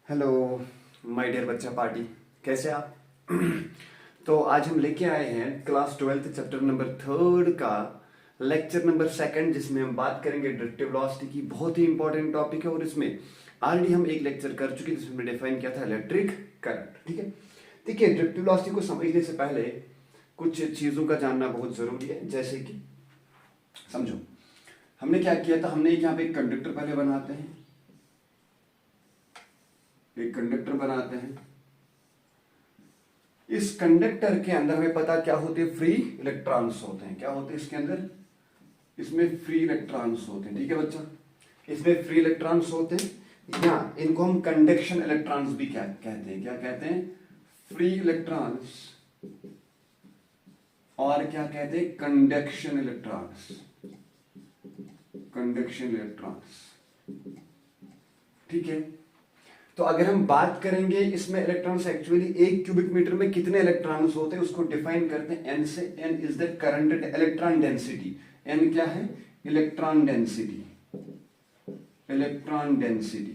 Hello my dear बच्चा party, कैसे आप? तो आज हम लेके आए हैं क्लास 12th चैप्टर नंबर 3 का लेक्चर नंबर 2 जिसमें हम बात करेंगे डायरेक्टिव वेलोसिटी की। बहुत ही इंपॉर्टेंट टॉपिक है और इसमें ऑलरेडी हम एक लेक्चर कर चुके जिसमें डिफाइन किया था इलेक्ट्रिक करंट। ठीक है, देखिए डायरेक्टिव वेलोसिटी को समझने से पहले कुछ चीजों का जानना बहुत जरूरी है। जैसे कि समझो, हमने क्या किया था, हमने यहाँ पे एक कंडक्टर पहले बनाते हैं, एक कंडक्टर बनाते हैं। इस कंडक्टर के अंदर हमें पता क्या होते हैं, फ्री इलेक्ट्रॉन्स होते हैं। क्या होते हैं इसके अंदर? इसमें फ्री इलेक्ट्रॉन्स होते हैं। ठीक है बच्चा, इसमें फ्री इलेक्ट्रॉन्स होते हैं या इनको हम कंडक्शन इलेक्ट्रॉन्स भी क्या कहते हैं? क्या कहते हैं? Free electrons. और क्या कहते हैं? Conduction electrons. Conduction electrons. ठीक है, तो अगर हम बात करेंगे इसमें इलेक्ट्रॉन्स, एक्चुअली 1 क्यूबिक मीटर में कितने इलेक्ट्रॉन्स होते हैं उसको डिफाइन करते हैं n से। n is the current electron density. n क्या है? Electron density. इलेक्ट्रॉन डेंसिटी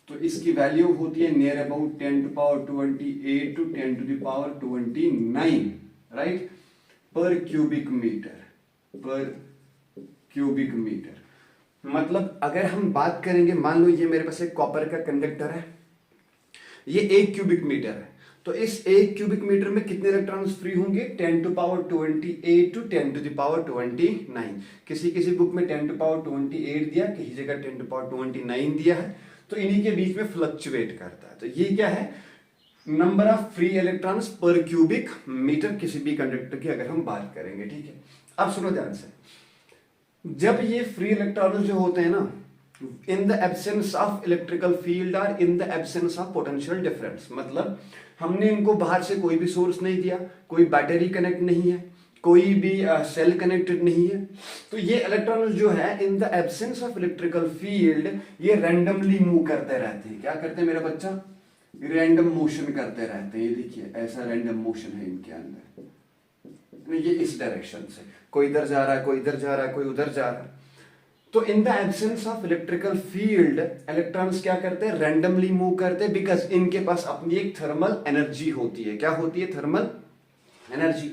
तो इसकी वैल्यू होती है नियर अबाउट 10⁻28 टू 10⁻29, राइट, पर क्यूबिक मीटर। पर क्यूबिक मीटर मतलब अगर हम बात करेंगे, मान लो ये मेरे पास एक कॉपर का कंडक्टर है, ये 1 क्यूबिक मीटर है, तो इस 1 क्यूबिक मीटर में कितने इलेक्ट्रॉन्स फ्री होंगे? 10⁻28 टू 10⁻29। किसी किसी बुक में 10⁻28 दिया, किसी जगह 10⁻29 दिया है, तो इन्हीं के बीच में फ्लक्चुएट करता है। तो ये क्या है? नंबर ऑफ फ्री इलेक्ट्रॉन्स पर क्यूबिक मीटर किसी भी कंडक्टर की अगर हम बात करेंगे। ठीक है, अब सुनो ध्यान से। जब ये फ्री इलेक्ट्रॉन्स जो होते हैं ना, in the absence of electrical field और in the absence of potential difference, मतलब हमने इनको बाहर से कोई भी सोर्स नहीं दिया, कोई बैटरी कनेक्ट नहीं है, कोई भी सेल कनेक्टेड नहीं है, तो ये इलेक्ट्रॉन्स जो है इन the absence of electrical field ये रैंडमली मूव करते रहते हैं। क्या करते हैं मेरा बच्चा? रैंडम मोशन करते रहते हैं। ये देखिए ऐसा रैंडम मोशन है इनके अंदर। ये इस डायरेक्शन से, कोई इधर जा रहा है, कोई इधर जा रहा है, कोई उधर जा रहा है। तो इन the absence of electrical field electrons क्या करते हैं? रैंडमली मूव करते हैं, बिकॉज इनके पास अपनी एक थर्मल एनर्जी होती है। क्या होती है? Thermal energy.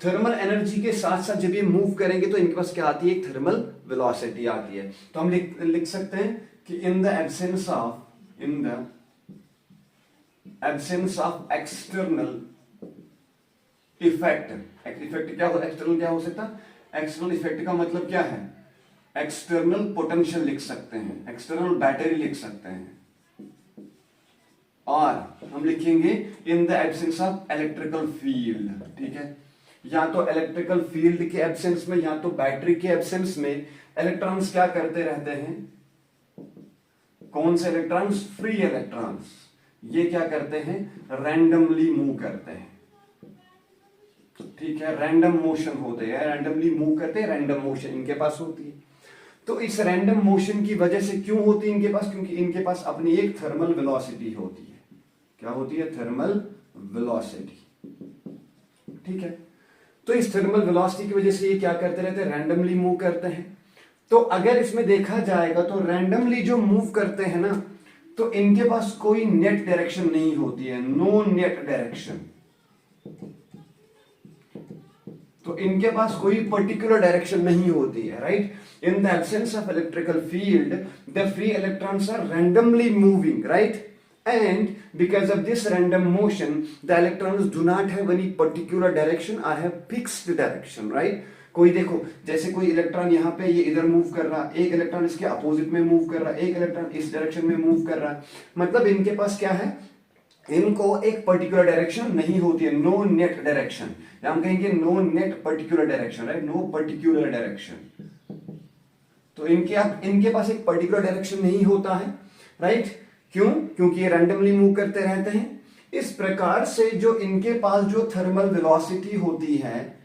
थर्मल एनर्जी के साथ साथ जब ये मूव करेंगे तो इनके पास क्या आती है? एक थर्मल वेलोसिटी आती है। तो हम लिख सकते हैं कि इन the absence of external effect. Effect क्या हो? एक्सटर्नल क्या हो सकता है? एक्सटर्नल इफेक्ट का मतलब क्या है? एक्सटर्नल पोटेंशियल लिख सकते हैं, एक्सटर्नल बैटरी लिख सकते हैं, और हम लिखेंगे इन the absence of electrical field. ठीक है, या तो इलेक्ट्रिकल फील्ड के एब्सेंस में या तो बैटरी के एब्सेंस में इलेक्ट्रॉन्स क्या करते रहते हैं? कौन से इलेक्ट्रॉन्स? Free electrons. ये क्या करते हैं? रैंडमली मूव करते हैं। ठीक है, रैंडम मोशन होते हैं, रैंडमली मूव करते हैं, रैंडम मोशन इनके पास होती है। तो इस रैंडम मोशन की वजह से क्यों होती है इनके पास? क्योंकि इनके पास अपनी एक थर्मल वेलोसिटी होती है। क्या होती है? Thermal velocity. ठीक है, तो इस थर्मल वेलोसिटी की वजह से ये क्या करते रहते हैं? रैंडमली मूव करते हैं। तो अगर इसमें देखा जाएगा तो रैंडमली जो मूव करते हैं ना, तो इनके पास कोई नेट डायरेक्शन नहीं होती है, नो नेट डायरेक्शन। तो इनके पास कोई पर्टिकुलर डायरेक्शन नहीं होती है, right. In the absence of electrical field the free electrons are randomly moving, right, and because of this random motion the electrons do not have any particular direction or have fixed direction, right। कोई देखो, जैसे कोई electron यहाँ पे ये इधर move कर रहा, एक इलेक्ट्रॉन इसके अपोजिट में मूव कर रहा, एक इलेक्ट्रॉन इस डायरेक्शन में मूव कर रहा, मतलब इनके पास क्या है? इनको एक पर्टिकुलर डायरेक्शन नहीं होती है, नो नेट डायरेक्शन, या हम कहेंगे no net particular direction, right, no particular direction. तो इनके पास एक पर्टिकुलर डायरेक्शन नहीं होता है, राइट। क्यों? क्योंकि ये रैंडमली मूव करते रहते हैं। इस प्रकार से जो इनके पास जो थर्मल वेलोसिटी होती है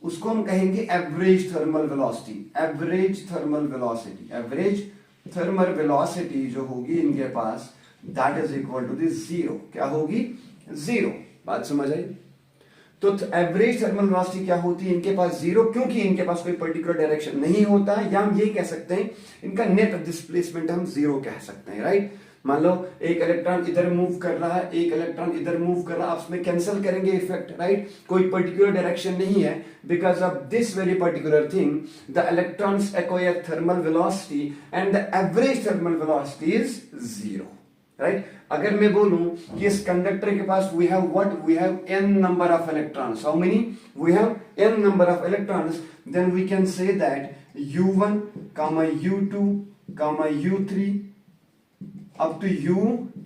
उसको हम कहेंगे average thermal velocity. Average thermal velocity, average thermal velocity जो होगी इनके पास that is equal to this zero. क्या होगी? जीरो। बात समझ आई? तो एवरेज थर्मल वेलोसिटी क्या होती है इनके पास? जीरो, क्योंकि इनके पास कोई पर्टिकुलर डायरेक्शन नहीं होता है, या हम ये कह सकते हैं इनका नेट डिस्प्लेसमेंट हम जीरो कह सकते हैं, राइट। मान लो एक इलेक्ट्रॉन इधर मूव कर रहा है, एक इलेक्ट्रॉन इधर मूव कर रहा है, आप उसमें कैंसिल करेंगे इफेक्ट, राइट? कोई पर्टिकुलर डायरेक्शन नहीं है. Because of this very particular thing the electrons acquire thermal velocity and the average thermal velocity is 0, right? अगर मैं बोलूं कि इस कंडक्टर के पास we have n number of electrons, how many? We have n number of electrons, then we can say that u1, u2, u3 up to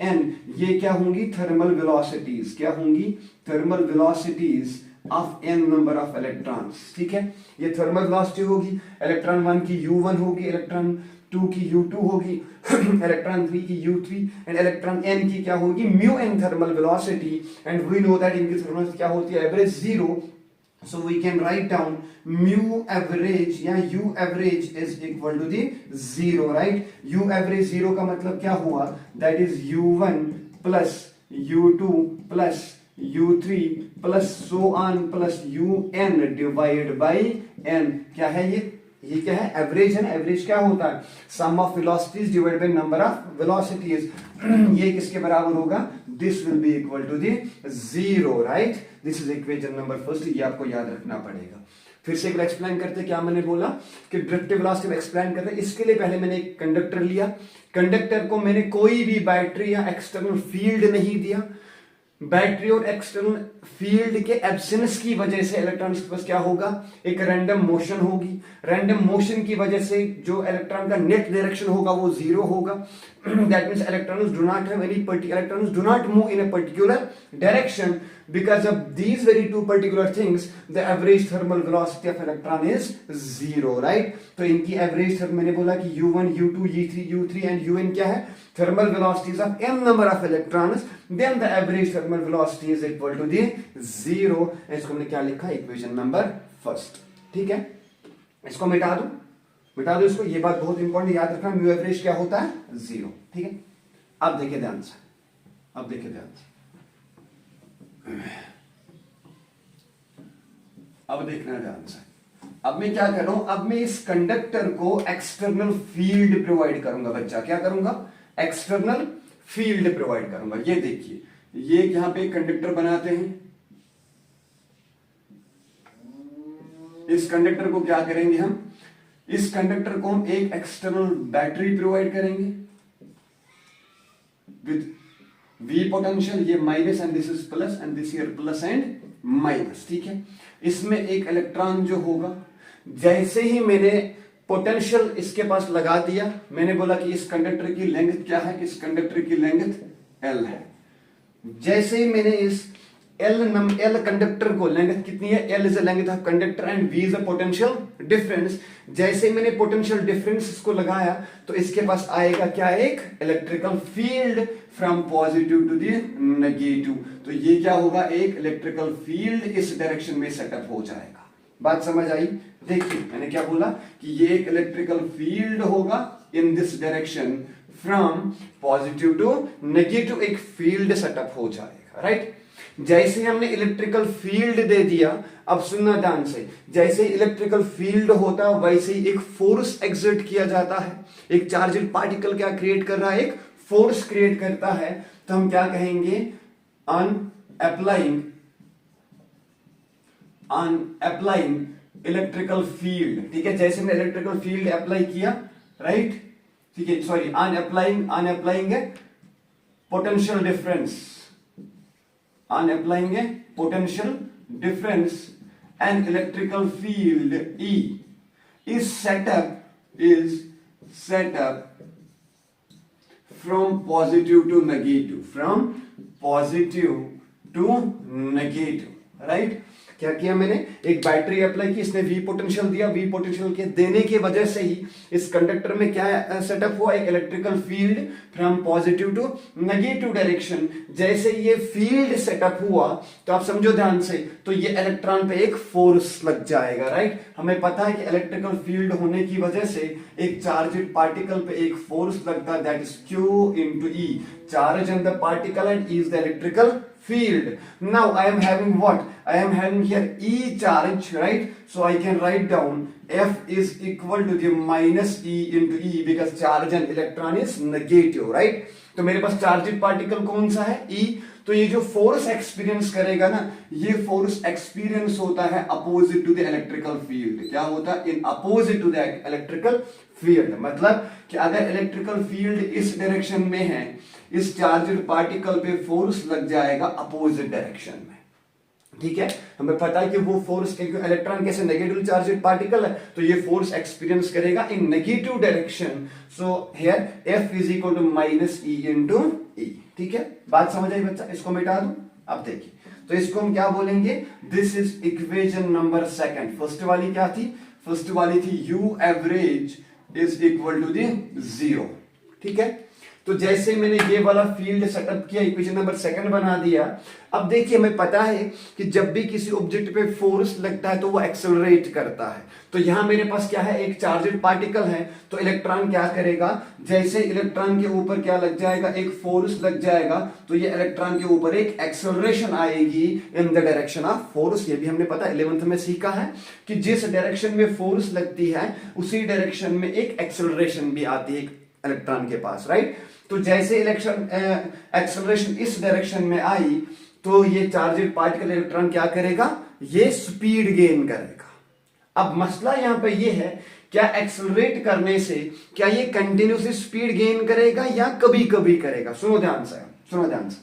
un, ये क्या होंगी? Thermal velocities. क्या होंगी? Thermal velocities of n number of electrons. ठीक है, ये thermal velocity होगी. Electron 1 की u1 होगी, इलेक्ट्रॉन 2 की u2 होगी, इलेक्ट्रॉन 3 की u3, एंड इलेक्ट्रॉन n की क्या होगी? Mu n thermal velocity. And we know that इनकी थर्मल क्या होती है? Average 0. So we can write down mu average या u average is equal to the 0, right? u average 0 का मतलब क्या हुआ? That is u1 plus u2 plus u3 plus so on plus un divided by n. क्या है ये क्या है? एवरेज है ना. एवरेज क्या होता है? Sum of velocities divided by number of velocities. ये किसके बराबर होगा? This will be equal to the 0, right? This is equation number first. ये आपको याद रखना पड़ेगा. फिर से एक बार एक्सप्लेन करते, क्या मैंने बोला कि ड्रिफ्टिव वेलोसिटी एक्सप्लेन करते. इसके लिए पहले मैंने एक कंडक्टर लिया. कंडक्टर को मैंने कोई भी बैटरी या एक्सटर्नल फील्ड नहीं दिया. बैटरी और एक्सटर्नल फील्ड के एब्सेंस की वजह से इलेक्ट्रॉन्स के पास क्या होगा? एक रैंडम मोशन होगी. रैंडम मोशन की वजह से जो इलेक्ट्रॉन का नेट डायरेक्शन होगा वो 0 होगा. That means electrons do not have any electrons do not move in a particular direction. Because of these very two particular things the average thermal velocity of electron is 0, right? तो इनकी average thermal, मैंने बोला कि u1, u2, u3 and un क्या है? Thermal velocities of n number of electrons. Then the average thermal velocity is equal to the 0. इसको हमने क्या लिखा? Equation number first. ठीक है, इसको मिटा दो इसको. ये बात बहुत इंपॉर्टेंट याद रखना. म्यू एवरेज क्या होता है? 0. ठीक है, अब देखिए ध्यान से. अब देखना ध्यान से. अब मैं क्या कर रहा हूं? अब मैं इस कंडक्टर को एक्सटर्नल फील्ड प्रोवाइड करूंगा. बच्चा क्या करूंगा? एक्सटर्नल फील्ड प्रोवाइड करूंगा. ये देखिए, ये यहां पे कंडक्टर बनाते हैं. इस कंडक्टर को क्या करेंगे हम? इस कंडक्टर को हम एक एक्सटर्नल बैटरी प्रोवाइड करेंगे विद V पोटेंशियल. ये minus and this is plus and this here plus and minus. ठीक है, इसमें एक इलेक्ट्रॉन जो होगा, जैसे ही मैंने पोटेंशियल इसके पास लगा दिया, मैंने बोला कि इस कंडक्टर की लेंथ क्या है? इस कंडक्टर की लेंथ L है. जैसे ही मैंने इस L कंडक्टर को, लेंथ कितनी है? L is the length of conductor and V is the potential difference. जैसे ही मैंने पोटेंशियल डिफरेंस इसको लगाया तो इसके पास आएगा क्या? एक electrical field from positive to the negative. तो ये क्या होगा? एक इलेक्ट्रिकल फील्ड इस डायरेक्शन में सेटअप हो जाएगा. बात समझ आई? देखिए मैंने क्या बोला कि ये एक इलेक्ट्रिकल फील्ड होगा in this direction from positive to negative. एक फील्ड सेटअप हो जाएगा, राइट? जैसे हमने इलेक्ट्रिकल फील्ड दे दिया, अब सुनना ध्यान से, जैसे इलेक्ट्रिकल फील्ड होता है वैसे ही एक फोर्स एक्सर्ट किया जाता है. एक चार्जड पार्टिकल क्या क्रिएट कर रहा है? एक फोर्स क्रिएट करता है. तो हम क्या कहेंगे? On applying electrical field. ठीक है, जैसे हमने इलेक्ट्रिकल फील्ड अप्लाई किया, राइट? ठीक है, sorry, on applying potential difference. On applying a potential difference, an electrical field E is set up from positive to negative, right? क्या किया मैंने? एक बैटरी अप्लाई की, इसने V पोटेंशियल दिया. V पोटेंशियल के देने की वजह से ही इस कंडक्टर में क्या सेटअप हुआ? एक electrical field from positive to negative direction. जैसे ये फील्ड सेटअप हुआ तो आप समझो ध्यान से, तो ये इलेक्ट्रॉन पे एक फोर्स लग जाएगा, राइट? हमें पता है कि इलेक्ट्रिकल फील्ड होने की वजह से एक चार्जड पार्टिकल पे एक फोर्स लगता है, that is Q into E. Charge on the particle and E is the electrical field. Now I am having what? I am having here E charge, right? So I can write down F is equal to the minus E into E because charge and electron is negative, right? तो मेरे पास charged particle कौन सा है, ई। तो ये जो force experience करेगा ना, ये फोर्स एक्सपीरियंस होता है opposite to the electrical field. क्या होता है, in opposite to the electrical field. मतलब कि अगर इलेक्ट्रिकल फील्ड इस डायरेक्शन में है, इस चार्जेड पार्टिकल पे फोर्स लग जाएगा अपोजिट डायरेक्शन में। ठीक है, हमें पता है कि वो फोर्स, क्योंकि इलेक्ट्रॉन कैसे नेगेटिव चार्जेड पार्टिकल है, तो ये फोर्स एक्सपीरियंस करेगा in negative direction. So here F is equal to minus E into E. ठीक है, बात समझ आई बच्चा? इसको मिटा दूं। अब देखिए, तो इसको हम क्या बोलेंगे, this is equation number second. First वाली क्या थी, फर्स्ट वाली थी U average is equal to the 0। ठीक है, तो जैसे मैंने ये वाला फील्ड सेटअप किया, इक्वेशन नंबर सेकंड बना दिया। अब देखिए, हमें पता है कि जब भी किसी ऑब्जेक्ट पे फोर्स लगता है तो वो एक्सेलरेट करता है। तो यहां मेरे पास क्या है, एक चार्जेड पार्टिकल है, तो इलेक्ट्रॉन क्या करेगा, जैसे इलेक्ट्रॉन के ऊपर क्या लग जाएगा, एक फोर्स लग जाएगा, तो ये इलेक्ट्रॉन के ऊपर एक एक्सेलरेशन आएगी in the direction of force. ये भी हमने पता 11th में सीखा है कि जिस डायरेक्शन में फोर्स लगती है उसी डायरेक्शन में एक एक्सेलरेशन भी आती है इलेक्ट्रॉन के पास, राइट। तो जैसे एक्सेलरेशन इस डायरेक्शन में आई, तो ये चार्जेड पार्टिकल इलेक्ट्रॉन क्या करेगा, ये स्पीड गेन करेगा। अब मसला यहां पे ये है, क्या एक्सेलरेट करने से क्या ये कंटिन्यूसली स्पीड गेन करेगा या कभी कभी करेगा? सुनो ध्यान से, सुनो ध्यान से।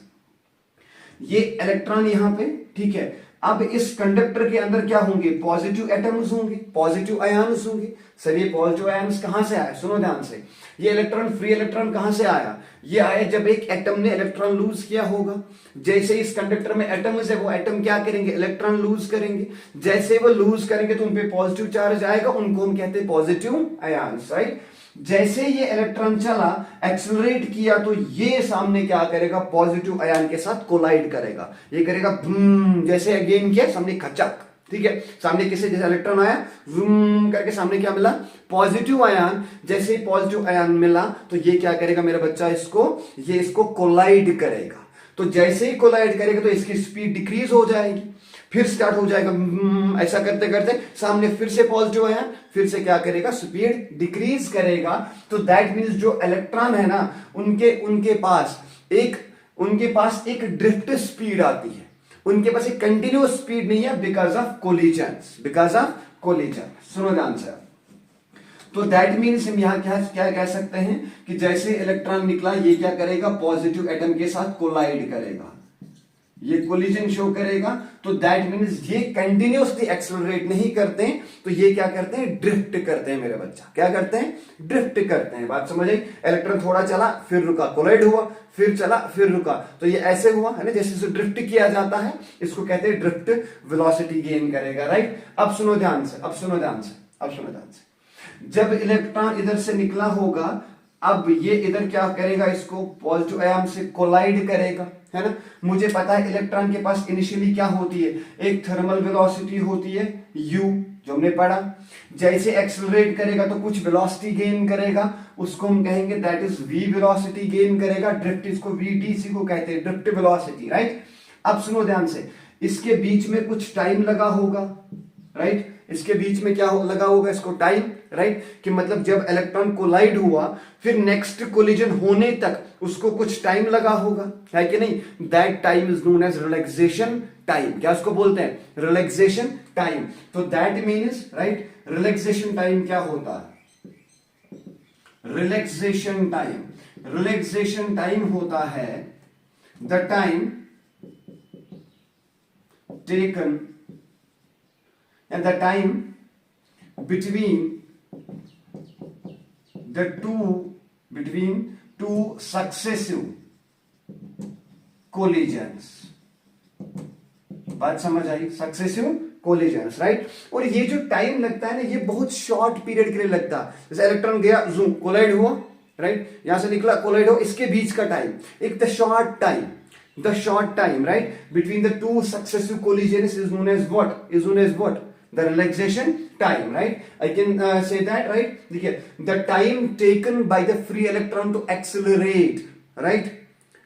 ये इलेक्ट्रॉन यहां पे, ठीक है, अब इस कंडक्टर के अंदर क्या होंगे, पॉजिटिव एटम्स होंगे, पॉजिटिव आयन्स होंगे। सर ये पॉजिटिव आयन्स कहां से आए, सुनो ध्यान से। ये इलेक्ट्रॉन, फ्री इलेक्ट्रॉन कहां से आया, ये आया जब एक एटम ने इलेक्ट्रॉन लूज किया होगा। जैसे इस कंडक्टर में एटम्स है, वो एटम क्या करेंगे, इलेक्ट्रॉन लूज करेंगे। जैसे वो लूज करेंगे तो उन पे पॉजिटिव चार्ज आएगा, उनको हम कहते हैं पॉजिटिव आयन्स, राइट। जैसे ये इलेक्ट्रॉन चला, एक्सेलरेट किया, तो ये सामने क्या करेगा, पॉजिटिव आयन के साथ कोलाइड करेगा। ये करेगा जैसे अगेन किया, सामने खचक, ठीक है, सामने किसे, जैसे इलेक्ट्रॉन आया, जूम करके सामने क्या मिला, पॉजिटिव आयन। जैसे पॉजिटिव आयन मिला तो ये क्या करेगा मेरा बच्चा, इसको कोलाइड करेगा। तो जैसे ही कोलाइड करेगा तो इसकी स्पीड डिक्रीज हो जाएगी, फिर स्टार्ट हो जाएगा, ऐसा करते करते सामने फिर से पॉजिटिव आया, फिर से क्या करेगा, स्पीड डिक्रीज करेगा। तो दैट मींस जो इलेक्ट्रॉन है ना, उनके पास एक ड्रिफ्ट स्पीड आती है, उनके पास एक कंटिन्यूअस स्पीड नहीं है, बिकॉज ऑफ कोलिजन। सुनो ध्यान से। तो दैट मीन्स हम यहां क्या कह सकते हैं कि जैसे इलेक्ट्रॉन निकला, ये क्या करेगा, पॉजिटिव एटम के साथ कोलाइड करेगा, ये कोलिजन शो करेगा। तो दैट मीन्स ये कंटिन्यूअसली एक्सेलरेट नहीं करते, तो ये क्या करते हैं, ड्रिफ्ट करते हैं मेरे बच्चा। क्या करते हैं, ड्रिफ्ट करते हैं। बात समझ आई? इलेक्ट्रॉन थोड़ा चला, फिर रुका, कोलाइड हुआ, फिर चला, फिर रुका, तो ये ऐसे हुआ है ना, जैसे ड्रिफ्ट किया जाता है, इसको कहते हैं ड्रिफ्ट, वेलोसिटी गेन करेगा, राइट। अब सुनो ध्यान से, जब इलेक्ट्रॉन इधर से निकला होगा, अब ये इधर क्या करेगा, इसको पॉजिटिव आयन से कोलाइड करेगा, है ना। मुझे पता है इलेक्ट्रॉन के पास इनिशियली क्या होती है, एक थर्मल वेलोसिटी होती है u, जो हमने पढ़ा। जैसे एक्सेलरेट करेगा तो कुछ वेलोसिटी गेन करेगा, उसको हम कहेंगे that is v velocity gain करेगा। ड्रिफ्ट, इसको vt को कहते हैं, ड्रिफ्ट वेलोसिटी, राइट। अब सुनो ध्यान से, इसके बीच में कुछ टाइम लगा होगा, राइट। इसके बीच में क्या लगा होगा, इसको टाइम, राइट, कि मतलब जब इलेक्ट्रॉन कोलाइड हुआ, फिर नेक्स्ट कोलिजन होने तक उसको कुछ टाइम लगा होगा, है कि नहीं। That time is known age relaxation time. क्या उसको बोलते हैं, रिलैक्सेशन टाइम। तो that means, right, relaxation time क्या होता है, रिलैक्सेशन टाइम होता है the time taken and the time between two successive collisions। बात समझ आई, सक्सेसिव कोलिजन्स, राइट। और ये जो टाइम लगता है ना, ये बहुत शॉर्ट पीरियड के लिए लगता है। जैसे इलेक्ट्रॉन गया, जूम, कोलाइड हुआ, राइट, यहां से निकला, कोलाइड हो, इसके बीच का टाइम, एक the short time, right, between the two successive collisions is known as what, the relaxation time, right. I can say that, right. देखिए, the time taken by the free electron to accelerate, right,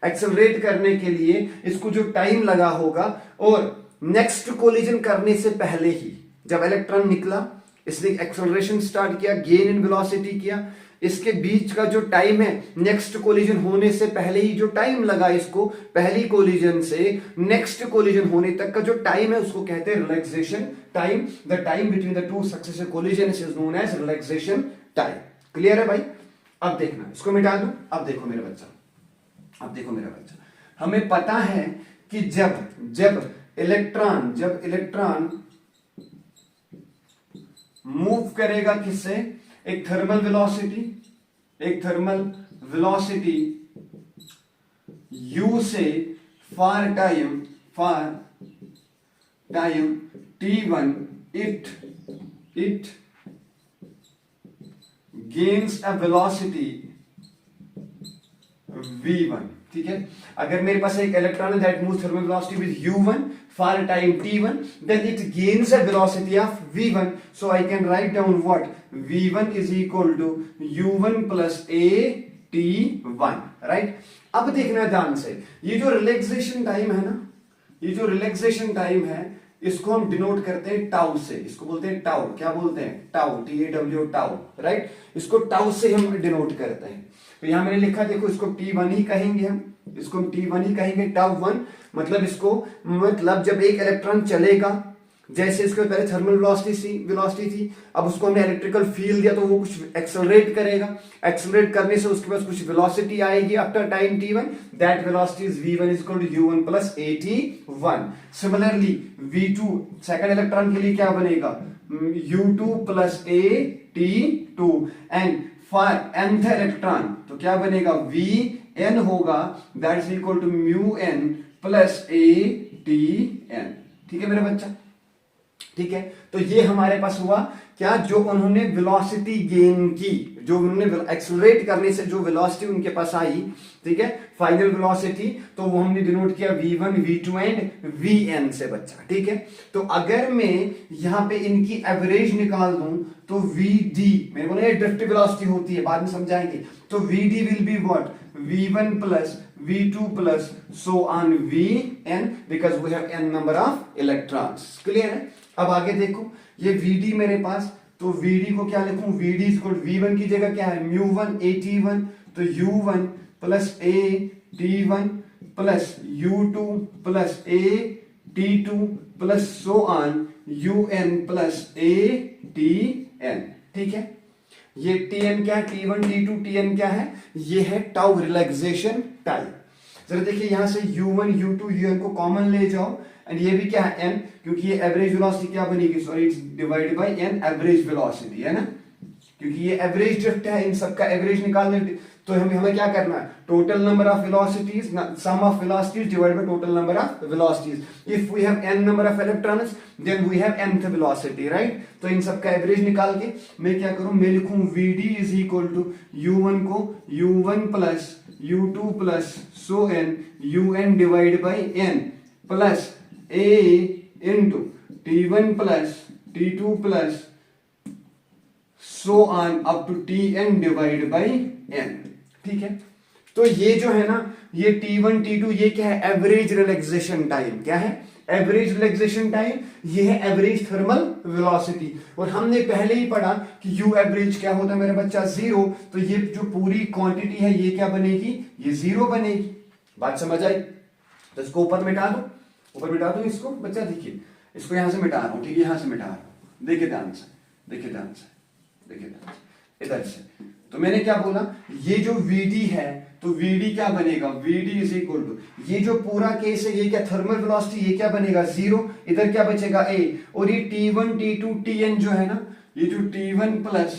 accelerate करने के लिए इसको जो time लगा होगा, और next collision करने से पहले ही जब इलेक्ट्रॉन निकला, इसने एक्सेलरेशन स्टार्ट किया, गेन इन वेलोसिटी किया, इसके बीच का जो टाइम है नेक्स्ट कोलिजन होने से पहले ही जो टाइम लगा इसको, पहली कोलिजन से नेक्स्ट कोलिजन होने तक का जो टाइम है उसको कहते हैं relaxation time. The time between the two successive collision is known age relaxation time. Clear है भाई? अब देखना, इसको मिटा दूं। अब देखो मेरा बच्चा, अब देखो मेरा बच्चा, हमें पता है कि जब इलेक्ट्रॉन मूव करेगा किससे, एक थर्मल वेलोसिटी u से for time t1 it gains a velocity v1। ठीक है, अगर मेरे पास एक इलेक्ट्रॉन है that moves thermal velocity with u1 for time t1, then it gains a velocity of v1, so I can write down what v1 is equal to u1 plus a t1, right? अब देखना ध्यान से, ये जो relaxation time है ना, ये जो रिलैक्सेशन टाइम है इसको हम डिनोट करते हैं टाउ से। इसको बोलते हैं टाउ। क्या बोलते हैं? Tau, TAW, tau, right? इसको टाउ से हम डिनोट करते हैं। तो यहां मैंने लिखा, देखो इसको T1 ही कहेंगे हम, इसको हम T1 ही कहेंगे, टाउ 1। मतलब इसको, मतलब जब एक इलेक्ट्रॉन चलेगा, जैसे इसके पहले थर्मल वेलोसिटी थी, अब उसको हमने इलेक्ट्रिकल फील्ड दिया तो वो कुछ एक्सेलरेट करेगा, एक्सेलरेट करने से उसके पास कुछ वेलोसिटी आएगी after time t1, that velocity is v1 is equal to u1 plus at1। Similarly v2 second electron के लिए क्या बनेगा, u2 plus at2, and for nth electron तो क्या बनेगा, vn होगा, that is equal to μn plus atn। ठीक है मेरा बच्चा? ठीक है, तो ये हमारे पास हुआ क्या, जो उन्होंने वेलोसिटी गेन की, जो उन्होंने एक्सेलरेट करने से जो वेलोसिटी उनके पास आई, ठीक है, फाइनल वेलोसिटी, तो वो हमने डिनोट किया v1, v2 एंड vn से बच्चा। ठीक है, तो अगर मैं यहां पे इनकी एवरेज निकाल दूं तो vd, मेरे को ना ये ड्रिफ्ट वेलोसिटी होती है, बाद में समझाएंगे, तो vd will be what, v1 plus v2 plus so on vn, because we have n number of electrons। Clear है? अब आगे देखो, ये vd मेरे पास, तो vd को क्या लिखूं, vd is equal to v1 की जगह क्या है, μ1 at1, तो u1 plus at1 plus u2 plus at2 plus so on un plus atn। ठीक है, ये Tn क्या है, T1 T2 Tn क्या है, ये है टाउ रिलैक्सेशन टाइम। जरा देखिए यहां से U1 U2 Un को कॉमन ले जाओ, एंड ये भी क्या है n, क्योंकि ये एवरेज वेलोसिटी क्या बनेगी, sorry it's divided by n average velocity है ना, क्योंकि ये एवरेज ड्रिफ्ट है, इन सबका एवरेज निकालने, तो हमें क्या करना है, total number of velocities, sum of velocities divided by total number of velocities. If we have n number of electrons then we have nth velocity, right? तो इन सबका एवरेज निकाल के मैं क्या करूं, मैं लिखूं vd is equal to u1 को u1 plus u2 plus so n un divide by n plus a into t1 plus t2 plus so on up to tn divide by n। ठीक है, तो ये जो है ना, ये T1 T2 ये क्या है, एवरेज रिलैक्सेशन टाइम। क्या है, एवरेज रिलैक्सेशन टाइम, ये है एवरेज थर्मल वेलोसिटी। और हमने पहले ही पढ़ा कि U एवरेज क्या होता है मेरा बच्चा, 0। तो ये जो पूरी क्वांटिटी है ये क्या बनेगी, ये 0 बनेगी। बात समझ आई? तो इसको ऊपर मिटा दो, ऊपर मिटा दो इसको बच्चा। देखिए इसको यहां से मिटा रहा हूं, ठीक है, यहां से मिटा रहा हूं, देखिए ध्यान से, देखिए ध्यान से, देखिए ध्यान से, इधर से। तो मैंने क्या बोला, ये जो vd है, तो vd क्या बनेगा, vd इज इक्वल टू, ये जो पूरा केस है ये क्या, थर्मल वेलोसिटी, ये क्या बनेगा 0, इधर क्या बचेगा a, और ये T1 T2 Tn जो है ना, ये जो T1 plus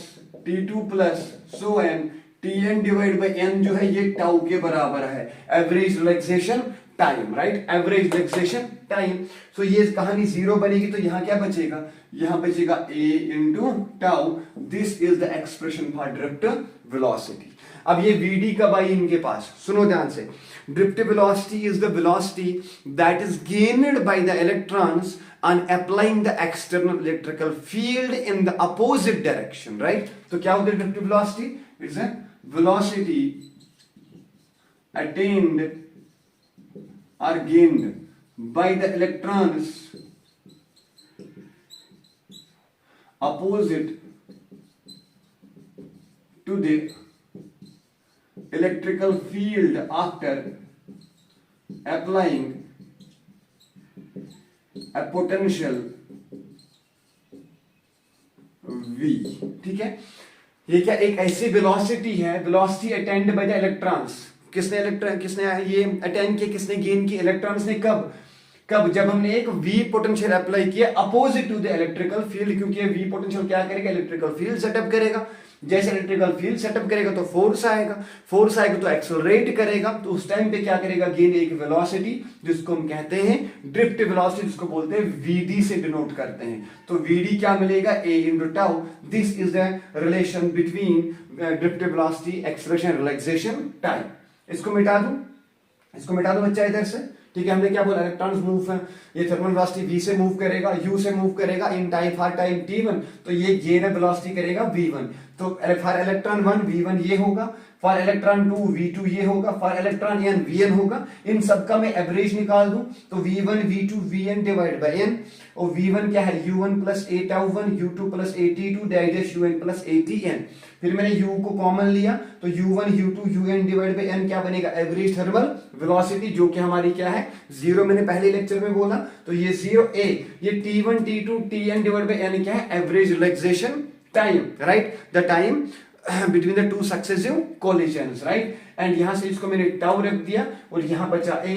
T2 plus so n Tn divide by n जो है, ये टाउ के बराबर है, average relaxation time, right? Average relaxation time. So ये कहानी 0 बनेगी, तो यहां क्या बचेगा, यहां बचेगा a into tau. This is the expression for drift velocity. अब ये vd कब आई इनके पास, सुनो ध्यान से। Drift velocity is the velocity that is gained by the electrons on applying the external electrical field in the opposite direction, right? तो क्या होता है drift velocity, it's a velocity attained or gained by the electrons opposite to the electrical field after applying a potential V। ठीक है, ये क्या एक ऐसी वेलोसिटी है, velocity attend by the electrons. किसने ये अटेंड किया, किसने गेन की, इलेक्ट्रॉन्स ने। कब जब हमने एक V पोटेंशियल अप्लाई किया opposite to the electrical field, क्योंकि V पोटेंशियल क्या करेगा, इलेक्ट्रिकल फील्ड सेटअप करेगा। जैसे इलेक्ट्रिकल फील्ड सेटअप करेगा तो फोर्स आएगा तो एक्सेलरेट करेगा, तो उस टाइम पे क्या करेगा, गेन एक वेलोसिटी जिसको हम कहते हैं ड्रिफ्ट वेलोसिटी, जिसको बोलते हैं VD से डिनोट करते हैं। तो VD क्या मिलेगा, A into tau. This is the relation between drift velocity, acceleration, relaxation, time. इसको मिटा दो बच्चा इधर से। ठीक है, हमने क्या बोला, इलेक्ट्रॉन्स मूव है, ये थर्मल वेलोसिटी V से मूव करेगा, U से मूव करेगा in time for time T1, तो ये गेन वेलोसिटी करेगा V1। तो फॉर इलेक्ट्रॉन 1 V1 ये होगा, फॉर इलेक्ट्रॉन 2 V2 ये होगा, फॉर इलेक्ट्रॉन n Vn होगा। इन सबका मैं एवरेज निकाल दूं तो V1 V2 Vn divide by n, और V1 क्या है, U1 plus A tau 1, U2 plus A T2 डाइडेश UN plus A Tn। फिर मैंने U को कॉमन लिया तो U1 U2 UN divide by n क्या बनेगा, एवरेज थर्मल वेलोसिटी, जो कि हमारी क्या है 0, मैंने पहले लेक्चर में बोला। तो ये 0A, ये T1 T2 Tn divide by n क्या है, average relaxation time, right, the time between the two successive collisions, right. And यहां से इसको मैंने टाउ रख दिया और यहां बचा A,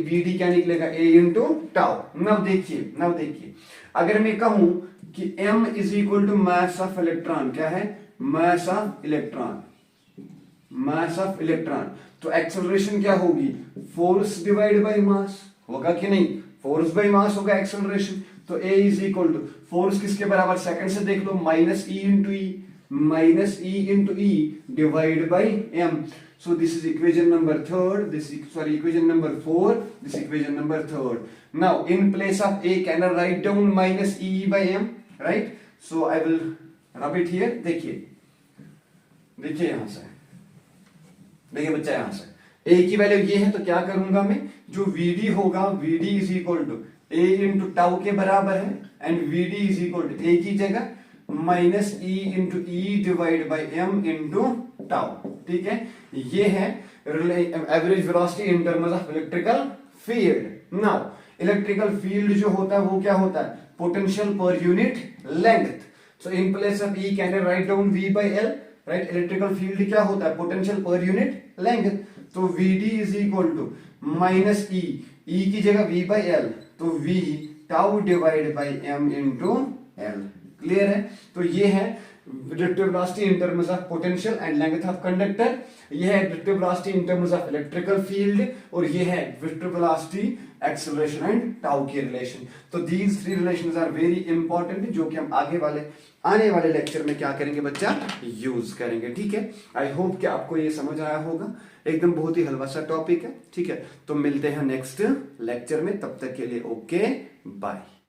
VD क्या निकलेगा, A इंटू टाउ। नाउ देखिए अगर मैं कहूं कि M is equal to mass of electron, क्या है, मास ऑफ इलेक्ट्रॉन, तो एक्सेलरेशन क्या होगी, फोर्स डिवाइड बाय मास, होगा कि नहीं, फोर्स बाय मास होगा एक्सेलरेशन। तो A is equal to force किसके बराबर, सेकंड से देख लो, minus E into E divide by m। So this is equation number 4, this equation number 3rd. Now in place of A, can I write down minus E by m, right? So I will rub it here। देखिए यहां से, देखिए बच्चा, यहां से A की value ये है, तो क्या करूंगा मैं, जो VD होगा, VD is equal to A into tau के बराबर है, and VD is equal to A की जगह minus E into E divide by m into tau. ठीक है, ये है average velocity in terms of electrical field. Now electrical field जो होता है वो क्या होता है, पोटेंशियल पर unit length. So in place of E can I write down V by L, right. Electrical field क्या होता है, पोटेंशियल पर यूनिट लेंथ। तो VD is equal to minus E की जगह V बाई L, तो V tau divide by m into L। Clear है, तो ये है driftive velocity in terms of potential and length of conductor, ये है driftive velocity in terms of electrical field, और ये है driftive velocity, acceleration and tau की रिलेशन। तो these 3 relations are very important, जो कि हम आने वाले लेक्चर में क्या करेंगे बच्चा, यूज करेंगे। ठीक है, आई होप कि आपको ये समझ आया होगा, एकदम बहुत ही हल्का सा टॉपिक है। ठीक है, तो मिलते हैं नेक्स्ट लेक्चर में, तब तक के लिए ओके बाय।